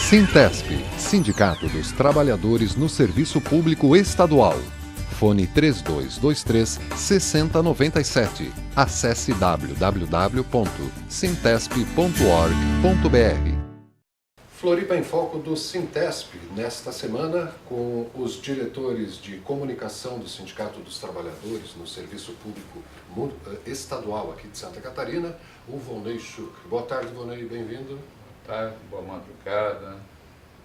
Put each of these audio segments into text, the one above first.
Sintesp, Sindicato dos Trabalhadores no Serviço Público Estadual. Fone 3223-6097. Acesse www.sintesp.org.br. Floripa em Foco do Sintesp, nesta semana, com os diretores de comunicação do Sindicato dos Trabalhadores no Serviço Público Estadual aqui de Santa Catarina, o Vonei Schuch. Boa tarde, Vonei, bem-vindo. Boa tarde, boa madrugada.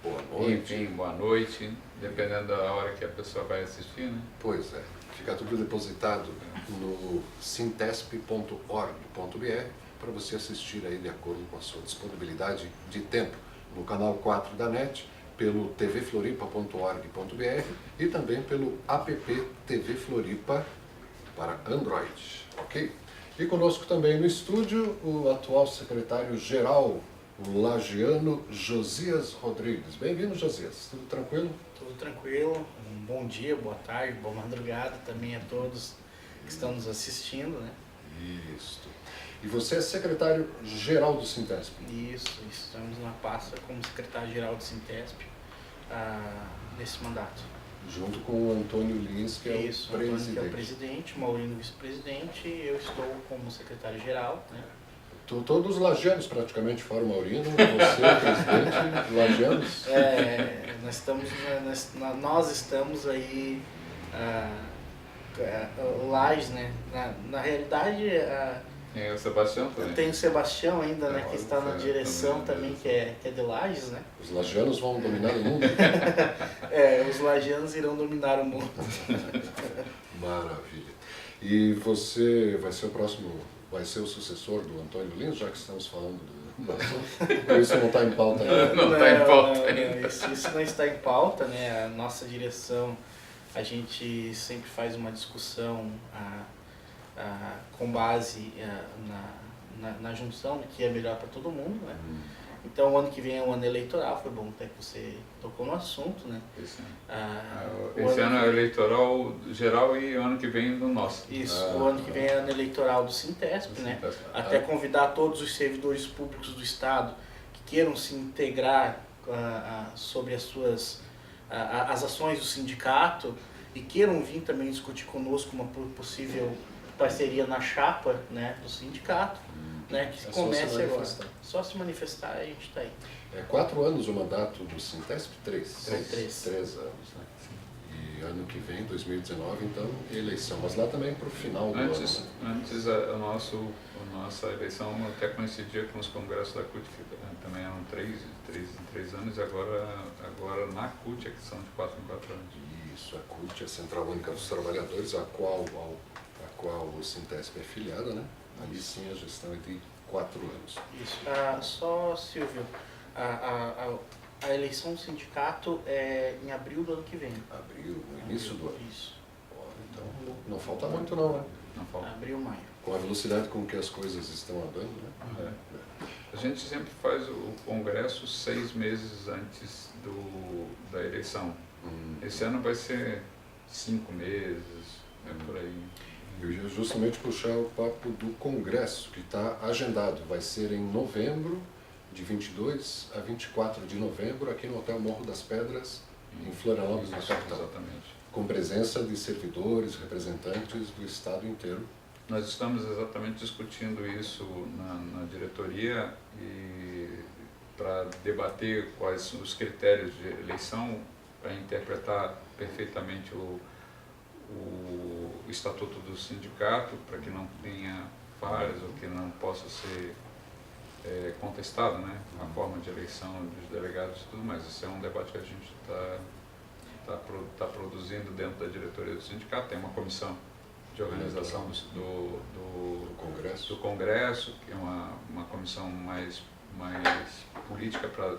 Boa noite. Enfim, boa noite, dependendo da hora que a pessoa vai assistir, né? Pois é, fica tudo depositado no sintesp.org.br para você assistir aí de acordo com a sua disponibilidade de tempo. No canal 4 da NET, pelo tvfloripa.org.br e também pelo app TV Floripa para Android, ok? E conosco também no estúdio o atual secretário-geral, o lagiano Josias Rodrigues. Bem-vindo, Josias. Tudo tranquilo? Tudo tranquilo. Um bom dia, boa tarde, boa madrugada também a todos que estão nos assistindo, né? Isso. E você é secretário-geral do Sintesp? Isso. Estamos na pasta como secretário-geral do Sintesp nesse mandato. Junto com o Antônio Lins, que é o presidente. Antônio, que é o presidente, o Maurino vice-presidente, e eu estou como secretário-geral, né? Todos os lagianos praticamente, fora o Maurino, você, presidente, lagianos? Nós estamos aí, Lages, né? Na realidade, Tem o Sebastião também. tem o Sebastião ainda, né? Que está na direção também, que é de Lages, né? Os lagianos vão dominar o mundo? Os lagianos irão dominar o mundo. Maravilha. E você vai ser vai ser o sucessor do Antônio Lins, já que estamos falando do assunto? Isso não está em pauta ainda? Não está em pauta ainda. Isso não está em pauta, né? A nossa direção, a gente sempre faz uma discussão com base na junção, que é melhor para todo mundo, né? Então, o ano que vem é um ano eleitoral, foi bom até que você tocou no assunto, né? Esse ano é eleitoral geral e o ano que vem do nosso. Isso, o ano que vem é ano eleitoral do Sintesp, né? Até convidar todos os servidores públicos do Estado que queiram se integrar sobre as ações do sindicato e queiram vir também discutir conosco uma possível parceria na chapa, né, do sindicato. Né, que comece agora. Só se manifestar, a gente está aí. 4 anos o mandato do Sintesp? 3. São 3. 3 anos, né? E ano que vem, 2019, então, eleição. Mas lá também para o final do ano. Antes a nossa eleição até coincidia com os congressos da CUT, que também eram 3 em 3 anos, e agora na CUT é que são de 4 em 4 anos. Isso, a CUT, a Central Única dos Trabalhadores, a qual o Sintesp é filiada, né? Ali sim a gestão é de 4 anos. Isso. Só, Silvio, a eleição do sindicato é em abril do ano que vem. Abril, no início do ano. Isso. Então não falta muito não, né? Não falta. Abril, maio. Com a velocidade com que as coisas estão andando, né? A gente sempre faz o congresso 6 meses antes da eleição. Esse ano vai ser 5 meses, por aí. Eu ia justamente puxar o papo do congresso, que está agendado. Vai ser em novembro, de 22 a 24 de novembro, aqui no Hotel Morro das Pedras, em Florianópolis, na capital. Exatamente. Com presença de servidores, representantes do estado inteiro. Nós estamos exatamente discutindo isso na diretoria para debater quais são os critérios de eleição para interpretar perfeitamente o estatuto do sindicato, para que não tenha falhas ou que não possa ser contestado, né? A forma de eleição dos delegados e tudo mais. Esse é um debate que a gente está produzindo dentro da diretoria do sindicato. Tem uma comissão de organização do Congresso, que é uma comissão mais política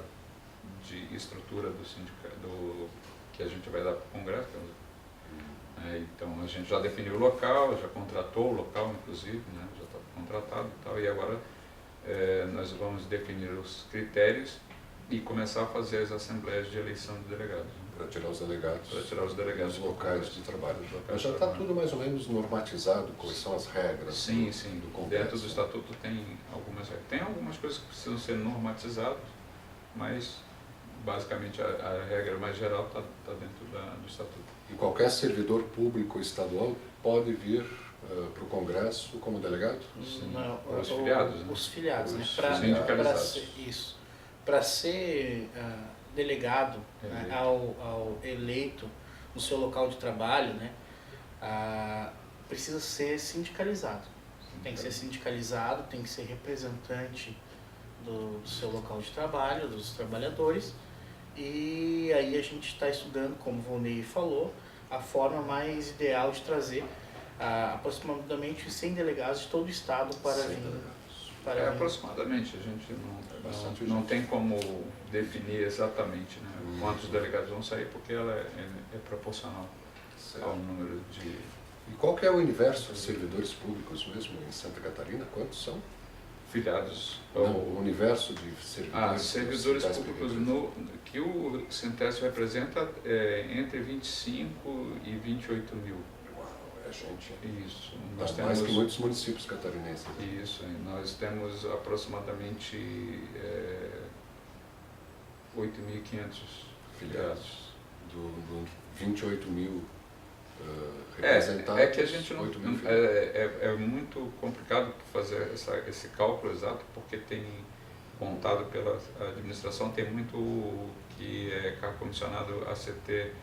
de estrutura do sindicato, que a gente vai dar para o Congresso. Então a gente já definiu o local, já contratou o local inclusive, né? Já está contratado e tal, e agora nós vamos definir os critérios e começar a fazer as assembleias de eleição de delegados. Para tirar os delegados. Para tirar os delegados dos locais de trabalho. Mas já está tudo mais ou menos normatizado, quais são as regras sim. do Congresso. Dentro do estatuto tem algumas regras. Tem algumas coisas que precisam ser normatizadas, mas basicamente a regra mais geral está dentro do Estatuto. E qualquer servidor público estadual pode vir para o Congresso como delegado? Não, os filiados, né? Os filiados, né? Sindicalizados. Para ser delegado né, ao eleito no seu local de trabalho, né, precisa ser sindicalizado. Tem que ser sindicalizado, tem que ser representante do seu local de trabalho, dos trabalhadores. E aí a gente está estudando, como o Volney falou, a forma mais ideal de trazer aproximadamente 100 delegados de todo o estado para vir. Aproximadamente, a gente não tem como definir exatamente, né, quantos delegados vão sair, porque ela é proporcional ao número de... E qual que é o universo de servidores públicos mesmo em Santa Catarina? Quantos são? Filiados? O universo de servidores, servidores públicos que o Sintesp representa entre 25 e 28 mil. É gente. Isso. Nós temos mais que muitos municípios catarinenses. Isso. Nós temos aproximadamente 8.500 filiados. Do 28 mil representados. É que a gente não... É muito complicado fazer esse cálculo exato, porque tem contado pela administração, tem muito que é cargo comissionado ACT,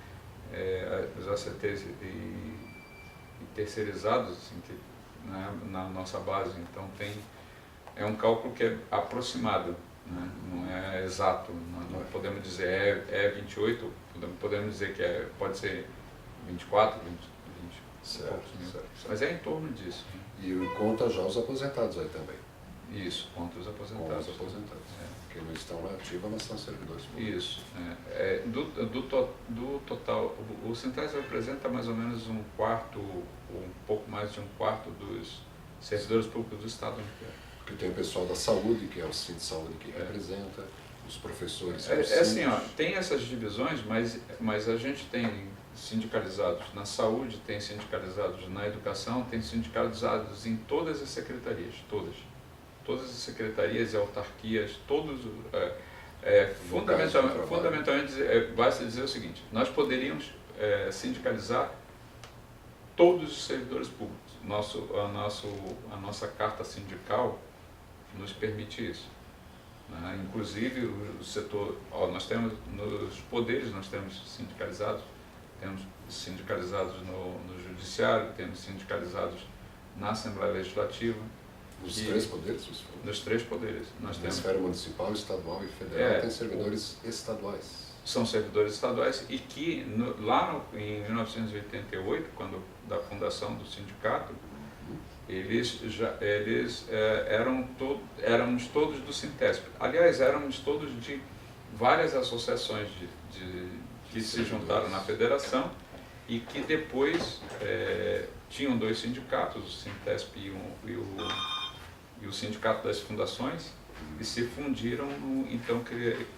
os ACTs e terceirizados assim, na nossa base, então é um cálculo que é aproximado, né? Não é exato, não podemos dizer 28, podemos dizer que pode ser 24, 20 certo, mas é em torno disso. Né? E conta já os aposentados aí também. Isso, conta os aposentados. Que não estão na ativa, mas são servidores públicos. Isso. Do total, o Sintesp representa mais ou menos um pouco mais de um quarto dos servidores públicos do Estado. Porque tem o pessoal da saúde, que é o Sindicato de Saúde que representa, os professores. Assim, tem essas divisões, mas a gente tem sindicalizados na saúde, tem sindicalizados na educação, tem sindicalizados em todas as secretarias, todas as secretarias e autarquias, fundamentalmente, basta dizer o seguinte: nós poderíamos sindicalizar todos os servidores públicos. A nossa carta sindical nos permite isso. Né? Inclusive, o setor, nós temos nos poderes, nós temos sindicalizados no Judiciário, temos sindicalizados na Assembleia Legislativa. Nos três poderes? Nos três poderes. Nós Na temos esfera municipal, estadual e federal, tem servidores estaduais. São servidores estaduais e que, em 1988, quando da fundação do sindicato, éramos todos do Sintesp. Aliás, éramos todos de várias associações que se juntaram na federação e que depois tinham dois sindicatos, o Sintesp e o Sindicato das Fundações, e se fundiram, então,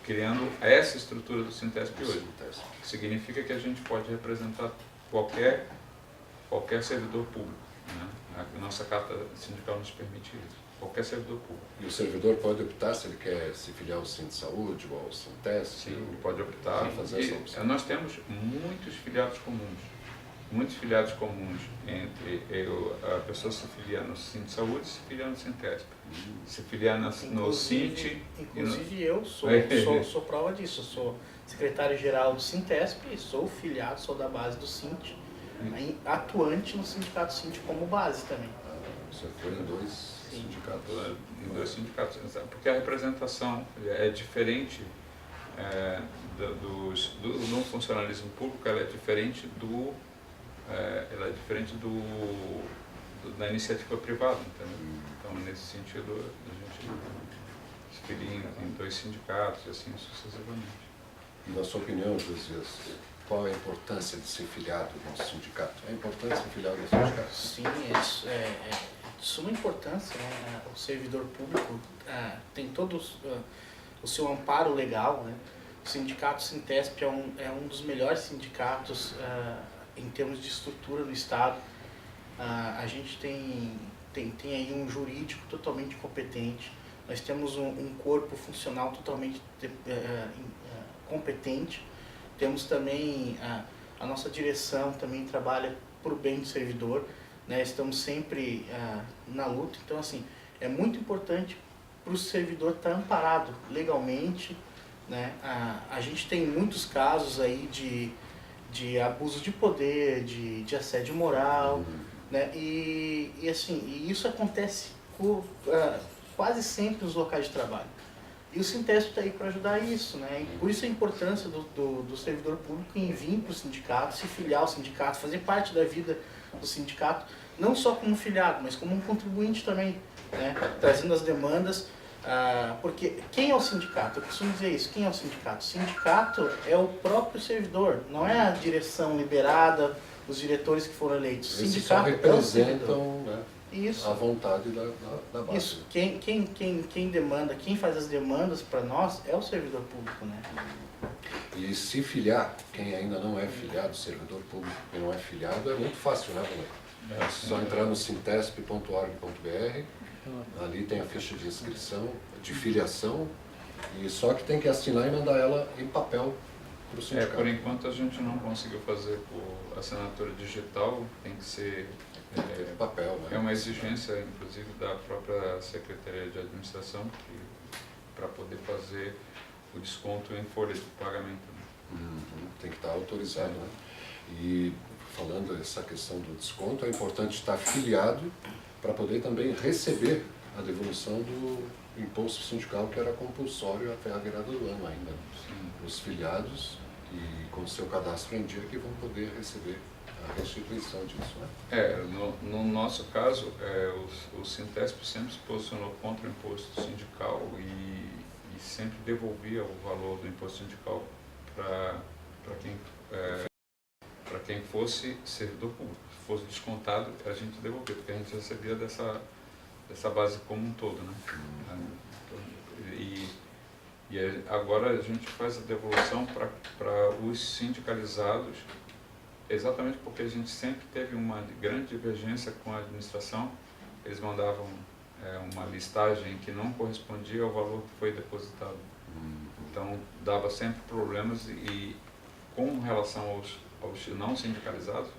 criando essa estrutura do Sintesp hoje. Que significa que a gente pode representar qualquer servidor público. Né? A nossa carta sindical nos permite isso. Qualquer servidor público. E o servidor pode optar se ele quer se filiar ao Sindicato de Saúde ou ao Sintesp? Sim, ele pode optar. Fazer essa opção. Nós temos muitos filiados comuns. Entre a pessoa se filiar no Sindicato de Saúde e se filiar no Sintesp. Se filiar no Sint... Inclusive eu sou prova disso. Eu sou secretário-geral do Sintesp, sou filiado, sou da base do Sint, atuante no Sindicato Sint como base também. Você foi em dois sindicatos? Em dois sindicatos, porque a representação é diferente no funcionalismo público, ela é diferente da iniciativa privada, entendeu? Então, nesse sentido, a gente se filia em dois sindicatos e assim sucessivamente. E na sua opinião, Josias, qual a importância de ser filiado no sindicato? É importante ser filiado no sindicato? Sim, é de suma importância. Né? O servidor público tem todo o seu amparo legal. Né? O sindicato Sintesp é um dos melhores sindicatos em termos de estrutura no Estado. A gente tem aí um jurídico totalmente competente, nós temos um corpo funcional totalmente competente. Temos também a nossa direção também trabalha para o bem do servidor, né? Estamos sempre na luta. Então, assim, é muito importante para o servidor estar amparado legalmente, né? A gente tem muitos casos aí de abuso de poder, de assédio moral, né? E isso acontece quase sempre nos locais de trabalho. E o Sintesp está aí para ajudar isso, né? E por isso a importância do servidor público em vir para o sindicato, se filiar ao sindicato, fazer parte da vida do sindicato, não só como filiado, mas como um contribuinte também, né? Trazendo as demandas, porque quem é o sindicato? Eu costumo dizer isso, quem é o sindicato? O sindicato é o próprio servidor, não é a direção liberada, os diretores que foram eleitos. O sindicato representam, né, isso. A vontade da base. Isso. Quem demanda, quem faz as demandas para nós é o servidor público, né? E se filiar, quem ainda não é filiado, servidor público, quem não é filiado, é muito fácil, né, Bruno? É só entrar no sintesp.org.br, ali tem a ficha de inscrição, de filiação, e só que tem que assinar e mandar ela em papel para o sindicato. Por enquanto a gente não conseguiu fazer por assinatura digital, tem que ser... papel, né? É uma exigência, inclusive, da própria Secretaria de Administração para poder fazer o desconto em folha de pagamento. Né? Tem que estar autorizado, né? E falando essa questão do desconto, é importante estar filiado para poder também receber a devolução do imposto sindical, que era compulsório até a virada do ano ainda. Sim. Os filiados e com o seu cadastro em dia que vão poder receber a restituição disso, né? No nosso caso, o Sintesp sempre se posicionou contra o imposto sindical e sempre devolvia o valor do imposto sindical para quem fosse servidor público. Se fosse descontado, a gente devolvia, porque a gente recebia dessa base como um todo, né? E agora a gente faz a devolução para os sindicalizados, exatamente porque a gente sempre teve uma grande divergência com a administração. Eles mandavam uma listagem que não correspondia ao valor que foi depositado. Então dava sempre problemas e com relação aos não sindicalizados,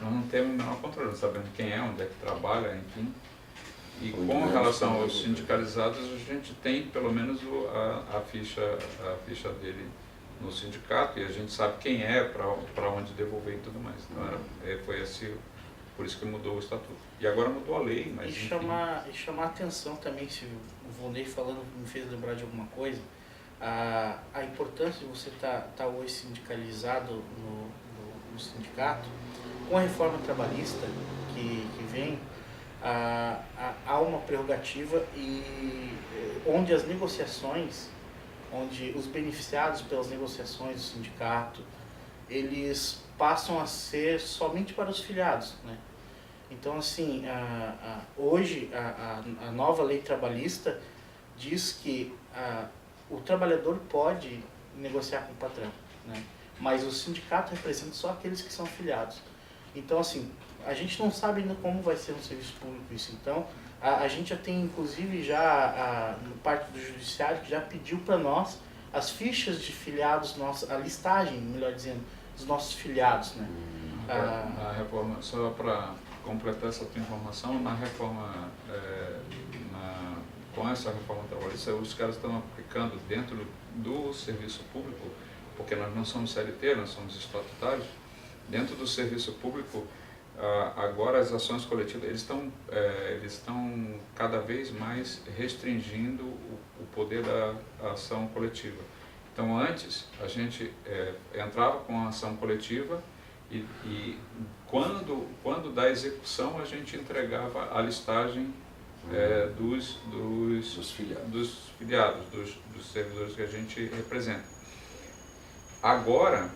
nós não temos o menor controle, não sabemos quem é, onde é que trabalha, enfim. E com relação aos sindicalizados, a gente tem pelo menos a ficha dele no sindicato, e a gente sabe quem é, para onde devolver e tudo mais. Então foi por isso que mudou o estatuto. E agora mudou a lei, mas... E chamar a atenção também, se o Volney falando me fez lembrar de alguma coisa, a importância de você estar hoje sindicalizado no sindicato. Com a reforma trabalhista que vem, há uma prerrogativa onde as negociações, onde os beneficiados pelas negociações do sindicato, eles passam a ser somente para os filiados, né? Então, assim, hoje a nova lei trabalhista diz que o trabalhador pode negociar com o patrão, né? Mas o sindicato representa só aqueles que são filiados. Então, assim, a gente não sabe ainda como vai ser no serviço público isso. Então, a gente já tem, inclusive, no parte do judiciário, que já pediu para nós as fichas de filiados nossos, a listagem, melhor dizendo, dos nossos filiados, né? A reforma, só para completar essa tua informação, na reforma, com essa reforma trabalhista, os caras estão aplicando dentro do serviço público, porque nós não somos CLT, nós somos estatutários. Dentro do serviço público, agora as ações coletivas, eles estão cada vez mais restringindo o poder da ação coletiva. Então antes a gente entrava com a ação coletiva e quando da execução a gente entregava a listagem dos filiados, dos servidores que a gente representa. Agora,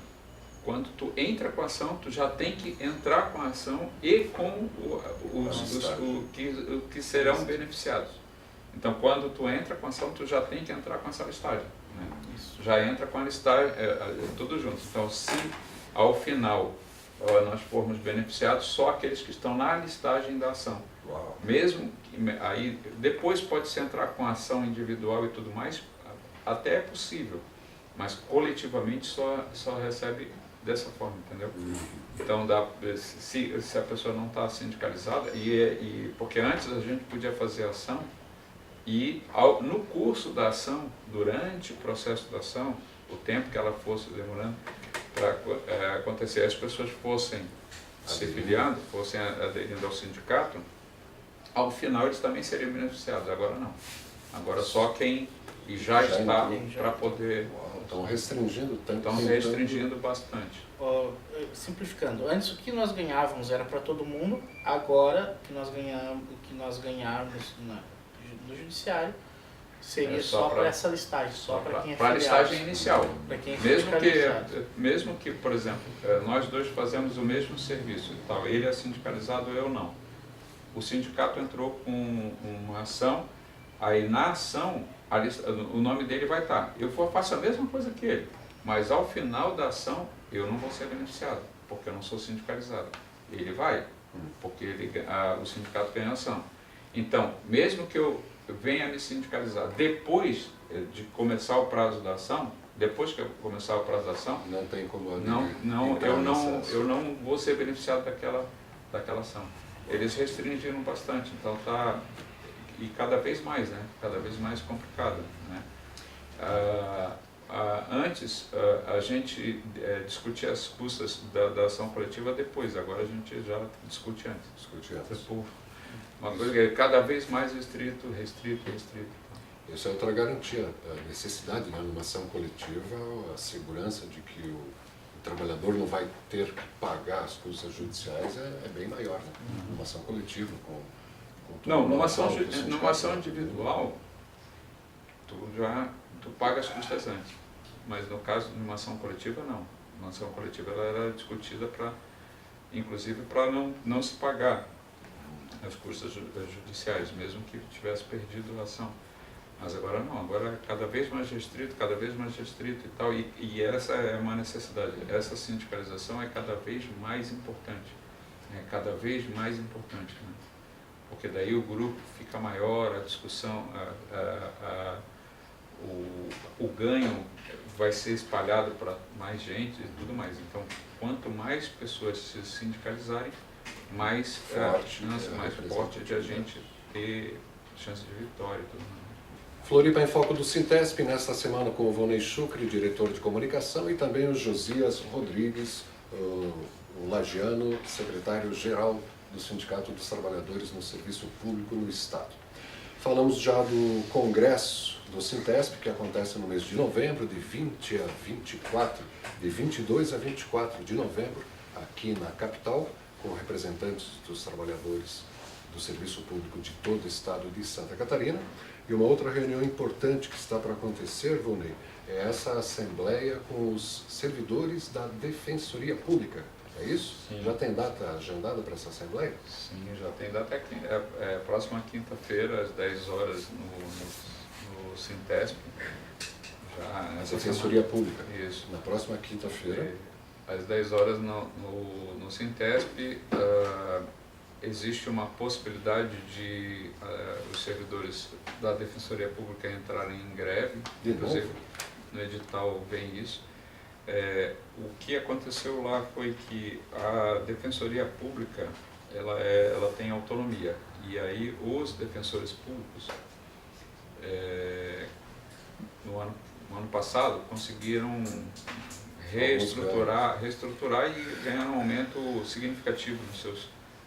quando tu entra com a ação, tu já tem que entrar com a ação e com o que serão beneficiados. Então, quando tu entra com a ação, tu já tem que entrar com essa listagem, né? Já entra com a listagem, tudo junto. Então, se ao final nós formos beneficiados, só aqueles que estão na listagem da ação. Uau. Mesmo aí, depois pode-se entrar com a ação individual e tudo mais, até é possível. mas coletivamente só recebe dessa forma, entendeu? Então, se a pessoa não está sindicalizada, porque antes a gente podia fazer ação e no curso da ação, durante o processo da ação, o tempo que ela fosse demorando para acontecer, as pessoas fossem se filiando, fossem aderindo ao sindicato, ao final eles também seriam beneficiados. Agora não. Agora só quem já está para poder... Estão restringindo tanto. Estão restringindo bastante. Simplificando, antes o que nós ganhávamos era para todo mundo, agora o que nós ganhávamos no judiciário seria só para essa listagem, só para quem é para a listagem inicial. Quem mesmo que, por exemplo, nós dois fazemos o mesmo serviço, tal, ele é sindicalizado, eu não. O sindicato entrou com uma ação, aí na ação o nome dele vai estar. Eu faço a mesma coisa que ele, mas ao final da ação eu não vou ser beneficiado, porque eu não sou sindicalizado. Ele vai, porque o sindicato ganha ação. Então, mesmo que eu venha me sindicalizar depois de começar o prazo da ação, depois que eu começar o prazo da ação, não tem como eu não vou ser beneficiado daquela ação. Eles restringiram bastante, então está e cada vez mais, né? Cada vez mais complicado, né? Antes a gente discutia as custas da ação coletiva depois, agora a gente já discute antes. Uma coisa que é cada vez mais restrito. Isso é outra garantia, a necessidade, né, numa ação coletiva, a segurança de que o trabalhador não vai ter que pagar as custas judiciais é bem maior, né? Numa ação coletiva, numa ação individual, tu paga as custas antes, mas no caso de uma ação coletiva, não. Uma ação coletiva ela era discutida inclusive para não se pagar as custas judiciais, mesmo que tivesse perdido a ação. Mas agora não, agora é cada vez mais restrito e tal, e essa é uma necessidade, essa sindicalização é cada vez mais importante, né? Porque daí o grupo fica maior, a discussão, o ganho vai ser espalhado para mais gente e tudo mais. Então, quanto mais pessoas se sindicalizarem, mais forte de a gente ter chance de vitória e tudo mais. Floripa em Foco do Sintesp, nesta semana com o Vonei Chucre, diretor de comunicação, e também o Josias Rodrigues, o lagiano, secretário-geral do Sindicato dos Trabalhadores no Serviço Público no Estado. Falamos já do Congresso do Sintesp, que acontece no mês de novembro, de 20 a 24, de 22 a 24 de novembro, aqui na capital, com representantes dos trabalhadores do Serviço Público de todo o Estado de Santa Catarina. E uma outra reunião importante que está para acontecer, Vonei, é essa assembleia com os servidores da Defensoria Pública. É isso? Sim. Já tem data agendada para essa assembleia? Sim, já tem data aqui. Próxima quinta-feira, às 10 horas, no Sintesp. A Defensoria Pública. Isso. Na próxima quinta-feira. Às 10 horas no Sintesp. Existe uma possibilidade de os servidores da Defensoria Pública entrarem em greve, inclusive no edital vem isso. O que aconteceu lá foi que a Defensoria Pública ela tem autonomia, e aí os defensores públicos no ano passado conseguiram reestruturar e ganhar um aumento significativo nos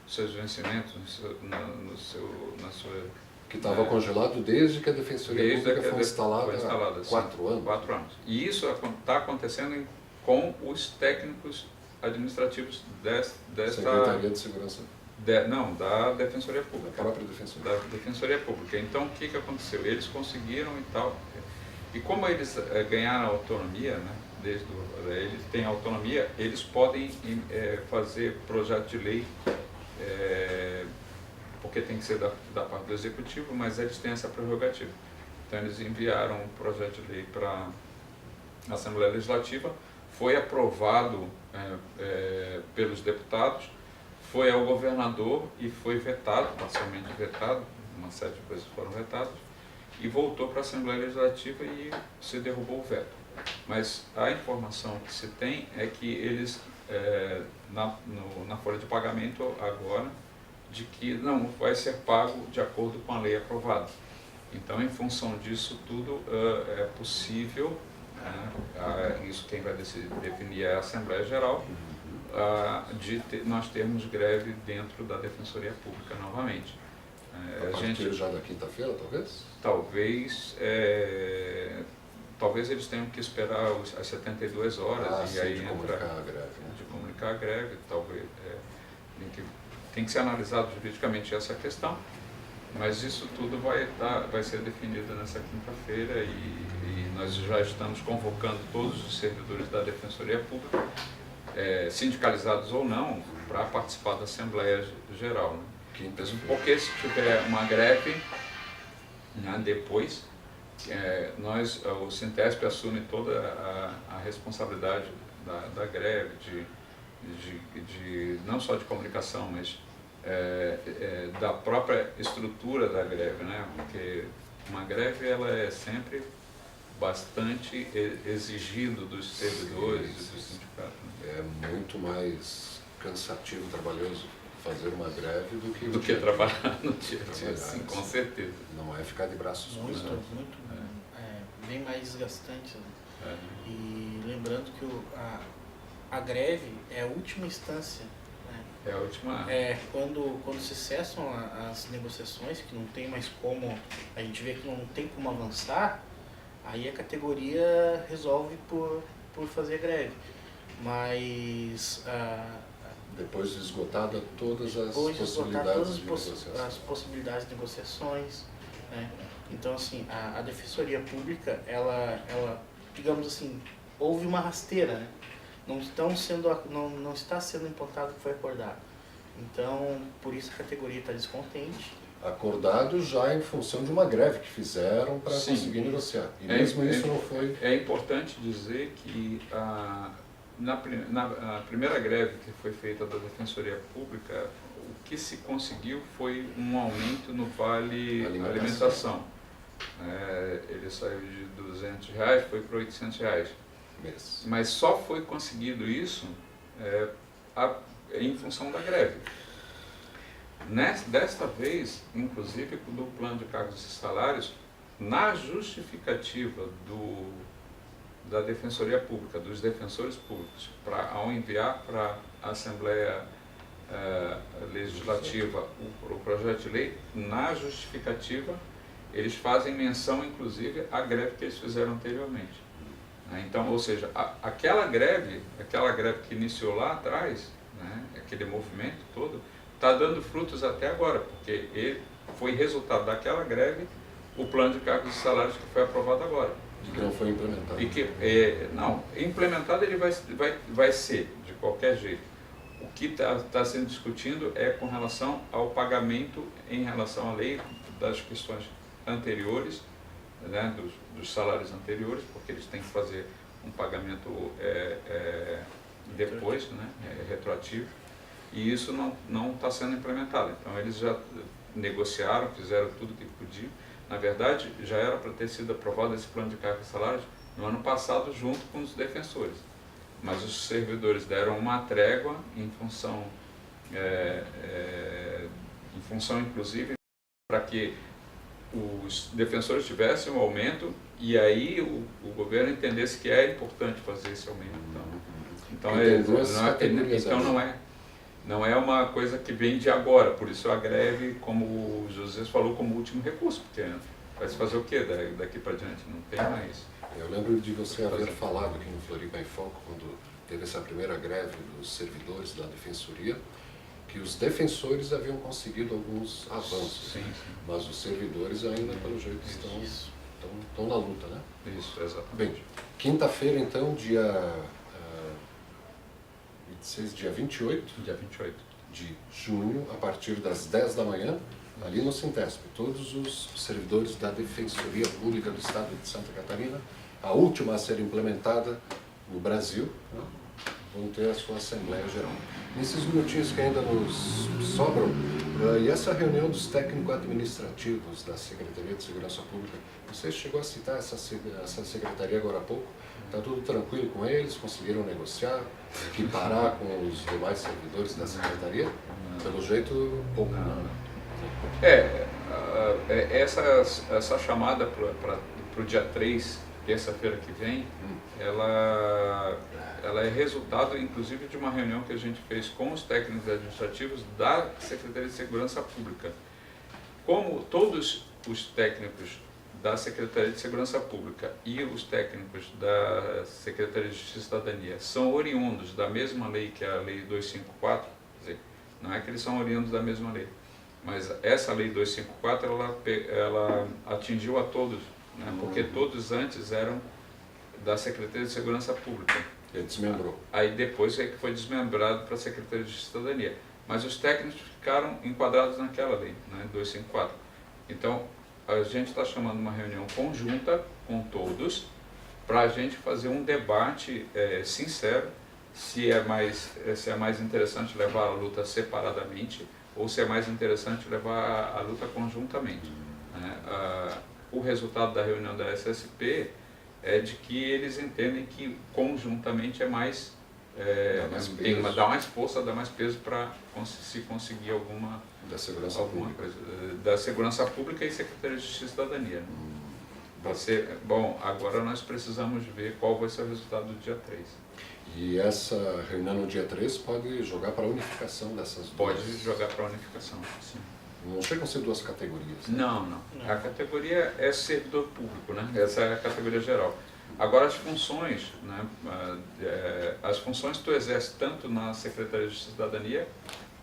seus vencimentos, na sua... Que estava congelado desde que a Defensoria Pública foi instalada há 4 anos. 4 anos. E isso está acontecendo com os técnicos administrativos desta... Secretaria de Segurança. Da Defensoria Pública. Da própria Defensoria. Da Defensoria Pública. Então, o que aconteceu? Eles conseguiram e tal. E como eles ganharam autonomia, né? Eles têm autonomia, eles podem fazer projeto de lei, porque tem que ser da parte do Executivo, mas eles têm essa prerrogativa. Então eles enviaram um projeto de lei para a Assembleia Legislativa, foi aprovado pelos deputados, foi ao governador e foi vetado, parcialmente vetado, uma série de coisas foram vetadas, e voltou para a Assembleia Legislativa e se derrubou o veto. Mas a informação que se tem é que eles, na folha de pagamento agora, de que não vai ser pago de acordo com a lei aprovada. Então, em função disso tudo, é possível, isso quem vai definir é a Assembleia Geral, nós termos greve dentro da Defensoria Pública novamente. A partir já da quinta-feira, talvez? Talvez eles tenham que esperar as 72 horas e sim, aí de comunicar a greve, né? De comunicar a greve, talvez. Tem que ser analisado juridicamente essa questão, mas isso tudo vai ser definido nessa quinta-feira e nós já estamos convocando todos os servidores da Defensoria Pública, sindicalizados ou não, para participar da Assembleia Geral. Né? Porque se tiver uma greve, né, depois, o Sintesp assume toda a responsabilidade da greve, não só de comunicação, mas da própria estrutura da greve, né? Porque uma greve ela é sempre bastante exigido dos servidores e dos sindicatos. É muito mais cansativo, trabalhoso fazer uma greve do que trabalhar no dia a dia, sim, com certeza. Não é ficar de braços cruzados. Bem mais desgastante. Né? E lembrando que a greve é a última instância. Né? É a última. Quando se cessam as negociações, que não tem mais como, a gente vê que não tem como avançar, aí a categoria resolve por fazer greve. Mas depois de esgotada todas as possibilidades de negociações, né? Então, assim, a Defensoria Pública, ela, digamos assim, houve uma rasteira, né? Não está sendo implantado o que foi acordado. Então, por isso a categoria está descontente. Acordado já em função de uma greve que fizeram para conseguir negociar. E mesmo isso não foi... É importante dizer que na primeira greve que foi feita da Defensoria Pública, o que se conseguiu foi um aumento no vale alimentação. Ele saiu de R$200, foi para R$800. Mas só foi conseguido isso em função da greve. Desta vez, inclusive, do plano de cargos e salários, na justificativa da Defensoria Pública, dos defensores públicos, ao enviar para a Assembleia Legislativa o projeto de lei, na justificativa, eles fazem menção, inclusive, à greve que eles fizeram anteriormente. Então, ou seja, aquela greve que iniciou lá atrás, né, aquele movimento todo, está dando frutos até agora, porque foi resultado daquela greve o plano de cargos e salários que foi aprovado agora. E que não foi implementado. E que, implementado ele vai ser, de qualquer jeito. O que está sendo discutido é com relação ao pagamento em relação à lei das questões anteriores, né, dos salários anteriores, porque eles têm que fazer um pagamento depois, né, retroativo, e isso não está sendo implementado. Então eles já negociaram, fizeram tudo o que podiam. Na verdade, já era para ter sido aprovado esse plano de cargos e salários no ano passado junto com os defensores. Mas os servidores deram uma trégua em função inclusive, para que os defensores tivessem um aumento e aí o governo entendesse que é importante fazer esse aumento. Não é uma coisa que vem de agora, por isso a greve, como o José falou, como último recurso, porque vai se fazer o quê daqui para diante? Não tem mais. Eu lembro de você haver falado aqui no Floripa em Foco, quando teve essa primeira greve dos servidores da Defensoria, que os defensores haviam conseguido alguns avanços, mas os servidores ainda, pelo jeito, estão na luta, né? Isso, exatamente. Bem, quinta-feira, então, dia 28 de junho, a partir das 10 da manhã, ali no Sintesp, todos os servidores da Defensoria Pública do Estado de Santa Catarina, a última a ser implementada no Brasil, né, vão ter a sua Assembleia Geral. Nesses minutinhos que ainda nos sobram, e essa reunião dos técnico-administrativos da Secretaria de Segurança Pública, você chegou a citar essa secretaria agora há pouco, Está tudo tranquilo com eles? Conseguiram negociar, equiparar com os demais servidores da Secretaria? Pelo jeito, pouco não. Essa chamada para o dia 3, terça-feira que vem, ela é resultado, inclusive, de uma reunião que a gente fez com os técnicos administrativos da Secretaria de Segurança Pública. Como todos os técnicos da Secretaria de Segurança Pública e os técnicos da Secretaria de Justiça e Cidadania são oriundos da mesma lei, que é a Lei 254, quer dizer, não é que eles são oriundos da mesma lei, mas essa Lei 254 ela atingiu a todos, né, porque todos antes eram da Secretaria de Segurança Pública. Ele desmembrou. Aí depois é que foi desmembrado para a Secretaria de Justiça e Cidadania. Mas os técnicos ficaram enquadrados naquela lei, né, 254. Então, a gente está chamando uma reunião conjunta com todos para a gente fazer um debate sincero se é mais interessante levar a luta separadamente ou se é mais interessante levar a luta conjuntamente. Né? O resultado da reunião da SSP é de que eles entendem que conjuntamente é mais, dá mais força, dá mais peso para se conseguir alguma coisa da segurança pública e Secretaria de Justiça e Cidadania. Né? Bom, agora nós precisamos ver qual vai ser o resultado do dia 3. E essa reunião no dia 3 pode jogar para a unificação dessas duas? Pode jogar para a unificação, sim. Não chegam a ser duas categorias? Né? Não. A categoria é servidor público, né? Essa é a categoria geral. Agora as funções, né? As funções tu exerce tanto na Secretaria de Justiça e Cidadania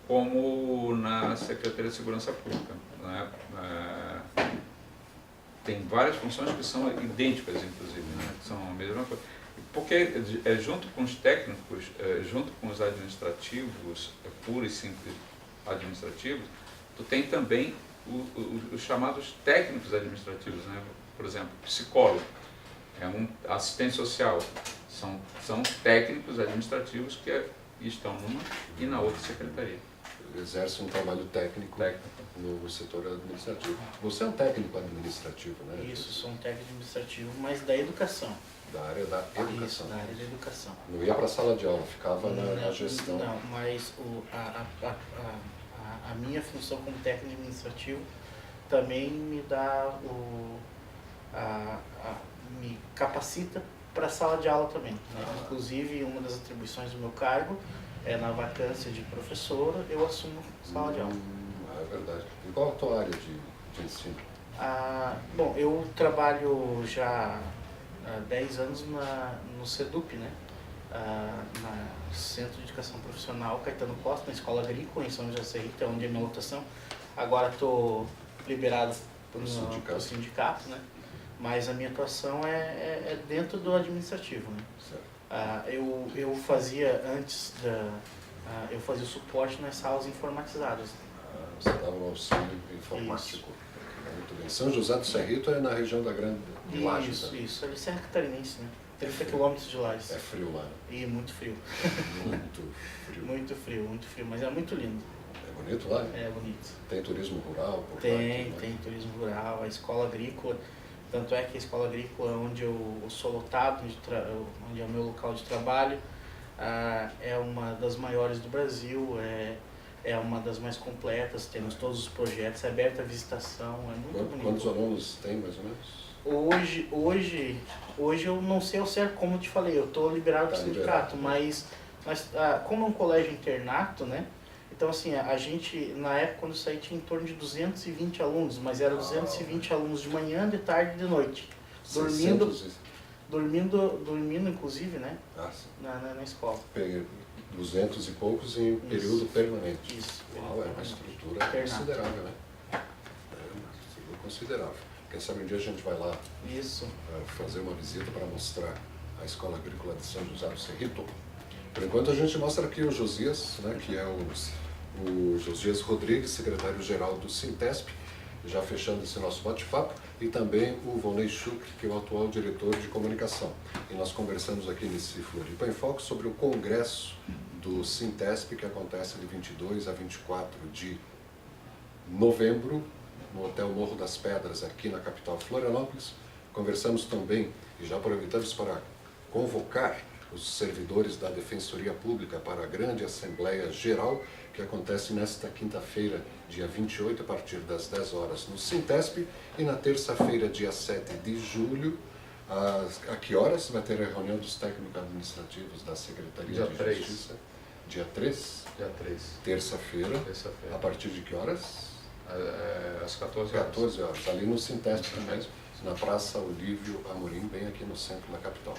como na Secretaria de Segurança Pública. Né? Tem várias funções que são idênticas, inclusive, né? Que são a mesma coisa. Porque junto com os técnicos, junto com os administrativos, puros e simples administrativos, tu tem também os chamados técnicos administrativos, né? Por exemplo, psicólogo, um assistente social, são técnicos administrativos que estão numa e na outra secretaria. Exerce um trabalho técnico no setor administrativo. Você é um técnico administrativo, né? Isso, sou um técnico administrativo, mas da educação. Da área da educação. Isso, da área da educação. Não ia para a sala de aula, ficava na gestão. Não, mas a minha função como técnico administrativo também me dá me capacita para a sala de aula também. Né? Inclusive, uma das atribuições do meu cargo é na vacância de professora, eu assumo sala de aula. É verdade. E qual a tua área de ensino? Bom, eu trabalho já há 10 anos no SEDUP, né? No Centro de Educação Profissional Caetano Costa, na Escola Agrícola, em São José Serrito, onde é a minha lotação. Agora estou liberado pelo sindicato, né? Mas a minha atuação é dentro do administrativo, né? Eu fazia antes eu fazia o suporte nas salas informatizadas. Você dava um auxílio informático. Isso. Muito bem. São José do Serrito é na região da Grande Lages. Isso. Ali é Serra Catarinense, né? 30 quilômetros de Lages. É frio lá. E muito frio. Muito frio. Muito frio, mas é muito lindo. É bonito lá? É bonito. Tem turismo rural por lá? Tem turismo rural, a escola agrícola. Tanto é que a escola agrícola, onde eu sou lotado, onde é o meu local de trabalho, é uma das maiores do Brasil, é uma das mais completas, temos todos os projetos, é aberta a visitação, é muito bonito. Quantos alunos tem, mais ou menos? Hoje eu não sei ao certo, como eu te falei, eu estou liberado do sindicato, mas como é um colégio internato, né? Então, assim, a gente, na época, quando eu saí, tinha em torno de 220 alunos, mas eram 220 alunos de manhã, de tarde e de noite. Dormindo, inclusive, né? Na escola. 200 e poucos em período permanente. Isso. Uau, é uma estrutura considerável, né? É uma estrutura considerável. Quem sabe um dia a gente vai lá fazer uma visita para mostrar a Escola Agrícola de São José do Serrito. Por enquanto a gente mostra aqui o Josias, né, que é o Josias Rodrigues, secretário-geral do Sintesp, já fechando esse nosso bate-papo, e também o Volney Schuch, que é o atual diretor de comunicação. E nós conversamos aqui nesse Floripa em Foco sobre o congresso do Sintesp, que acontece de 22 a 24 de novembro, no Hotel Morro das Pedras, aqui na capital Florianópolis. Conversamos também, e já aproveitamos para convocar os servidores da Defensoria Pública para a grande Assembleia Geral, que acontece nesta quinta-feira, dia 28, a partir das 10 horas, no Sintesp, e na terça-feira, dia 7 de julho, a que horas vai ter a reunião dos técnicos administrativos da Secretaria de Justiça? Dia 3? Dia 3. Terça-feira. A partir de que horas? Às 14 horas. 14 horas, ali no Sintesp também, na Praça Olívio Amorim, bem aqui no centro da capital.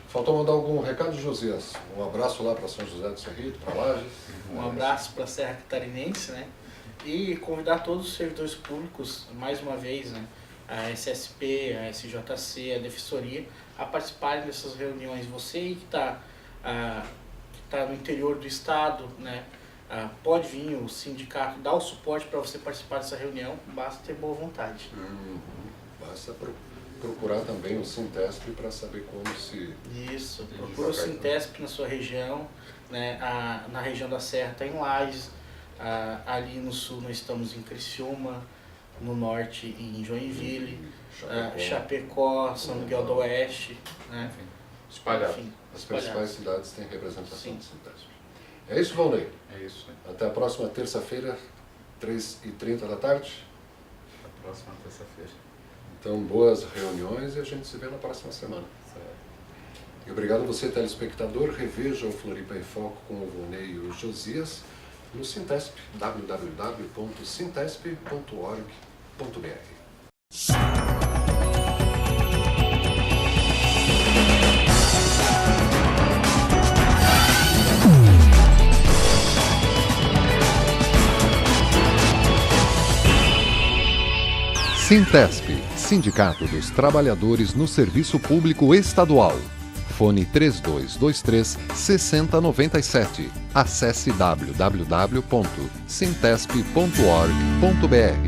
Faltou mandar algum recado, Josias? Um abraço lá para São José do Cerrito, para Lages. Um abraço para a Serra Catarinense, né? E convidar todos os servidores públicos, mais uma vez, né? A SSP, a SJC, a Defensoria, a participarem dessas reuniões. Você aí que está no interior do estado, né? Pode vir o sindicato dar o suporte para você participar dessa reunião, basta ter boa vontade. Basta procurar também o Sintesp para saber como se... Isso, procura o Sintesp na sua região, né? Na região da Serra está em Lages, ali no sul nós estamos em Criciúma, no norte em Joinville, Chapecó, São Miguel do Oeste, né? Enfim, espalhado. As principais cidades têm representação do Sintesp. É isso, Valnei? É isso. Até a próxima terça-feira, 3h30 da tarde. Até a próxima terça-feira. Então, boas reuniões e a gente se vê na próxima semana. E obrigado a você, telespectador. Reveja o Floripa em Foco com o Valnei e o Josias no Sintesp, www.sintesp.org.br. Sintesp, Sindicato dos Trabalhadores no Serviço Público Estadual. Fone 3223-6097. Acesse www.sintesp.org.br.